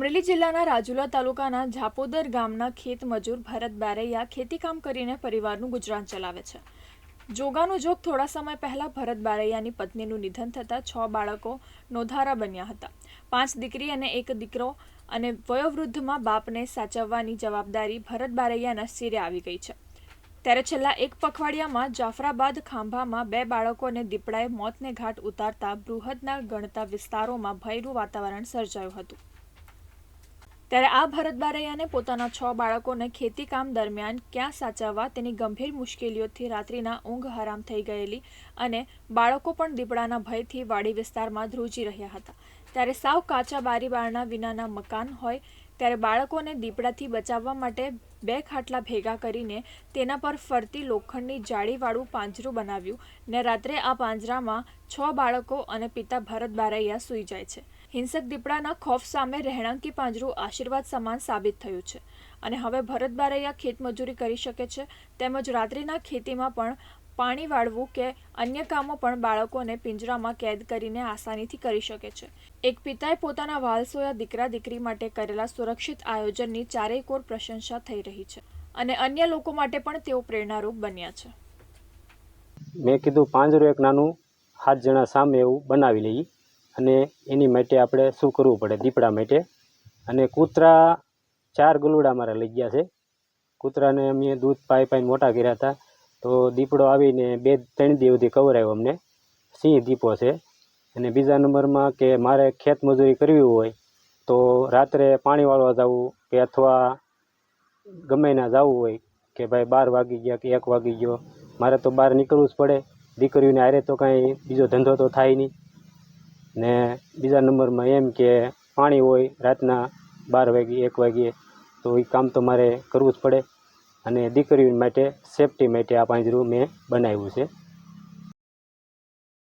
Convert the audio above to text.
અમરેલી જિલ્લાના રાજુલા તાલુકાના ઝાપોદર ગામના ખેત મજૂર ભરત બારૈયા ખેતીકામ કરીને પરિવારનું ગુજરાન ચલાવે છે। જોગાનું જોગ થોડા સમય પહેલા ભરત બારૈયાની પત્નીનું નિધન થતાં 6 બાળકો નોંધારા બન્યા હતા। 5 દીકરી અને 1 દીકરો અને વયોવૃદ્ધમાં બાપને સાચવવાની જવાબદારી ભરત બારૈયાના સિરે આવી ગઈ છે। ત્યારે છેલ્લા 1 પખવાડિયામાં જાફરાબાદ ખાંભામાં 2 બાળકોને દીપડાએ મોતને ઘાટ ઉતારતા બૃહદના ગણતા વિસ્તારોમાં ભયનું વાતાવરણ સર્જાયું હતું। ત્યારે આ ભરત બારૈયાને પોતાના 6 બાળકોને ખેતીકામ દરમિયાન ક્યાં સાચવવા તેની ગંભીર મુશ્કેલીઓથી રાત્રિના ઊંઘ હરામ થઈ ગયેલી અને બાળકો પણ દીપડાના ભયથી વાડી વિસ્તારમાં ધ્રુજી રહ્યા હતા। ત્યારે સાવ કાચા બારીબારણા વિનાના મકાન હોય ત્યારે બાળકોને દીપડાથી બચાવવા માટે 2 ખાટલા ભેગા કરીને તેના પર ફરતી લોખંડની જાળીવાળું પાંજરું બનાવ્યું ને રાત્રે આ પાંજરામાં 6 બાળકો અને પિતા ભરત બારૈયા સૂઈ જાય છે। હિંસક દીપડાના ખૌફ સામે રહેણાંકી પાંજરું આશીર્વાદ સમાન સાબિત થયું છે અને હવે ભરત બારૈયા ખેતમજૂરી કરી શકે છે તેમજ રાત્રિના ખેતીમાં પણ પાણી વાળવું કે અન્ય કામો પણ બાળકોને પિંજરામાં કેદ કરીને આસાનીથી કરી શકે છે। એક પિતાએ પોતાના વાલસોયા દીકરા દીકરી માટે કરેલા સુરક્ષિત આયોજનની ચારેકોર પ્રશંસા થઈ રહી છે અને અન્ય લોકો માટે પણ તેઓ પ્રેરણારૂપ બન્યા છે। મેં કીધું પાંજરું એક નાનું 7 જણા સામે એવું બનાવી લઈએ અને એની માટે આપણે શું કરવું પડે દીપડા માટે। અને કૂતરા 4 ગલુડા મારા લઈ ગયા છે। કૂતરાને અમે દૂધ પાઈ મોટા કર્યા હતા તો દીપડો આવીને 2-3 દિવસ સુધી કવરાયો અમને। સિંહ દીપો છે। અને બીજા નંબરમાં કે મારે ખેત મજૂરી કરવી હોય તો રાત્રે પાણી વાળવા જવું કે અથવા ગમે ના જવું હોય કે ભાઈ 12 વાગી ગયા કે 1 વાગી ગયો મારે તો બહાર નીકળવું જ પડે। દીકરીઓને હારે તો કાંઈ બીજો ધંધો તો થાય નહીં ને બીજા નંબરમાં એમ કે પાણી હોય રાતના 12 વાગે 1 વાગે તો એ કામ તો મારે કરવું જ પડે અને દીકરીઓ માટે સેફટી માટે આ પાંજરું મેં બનાવ્યું છે।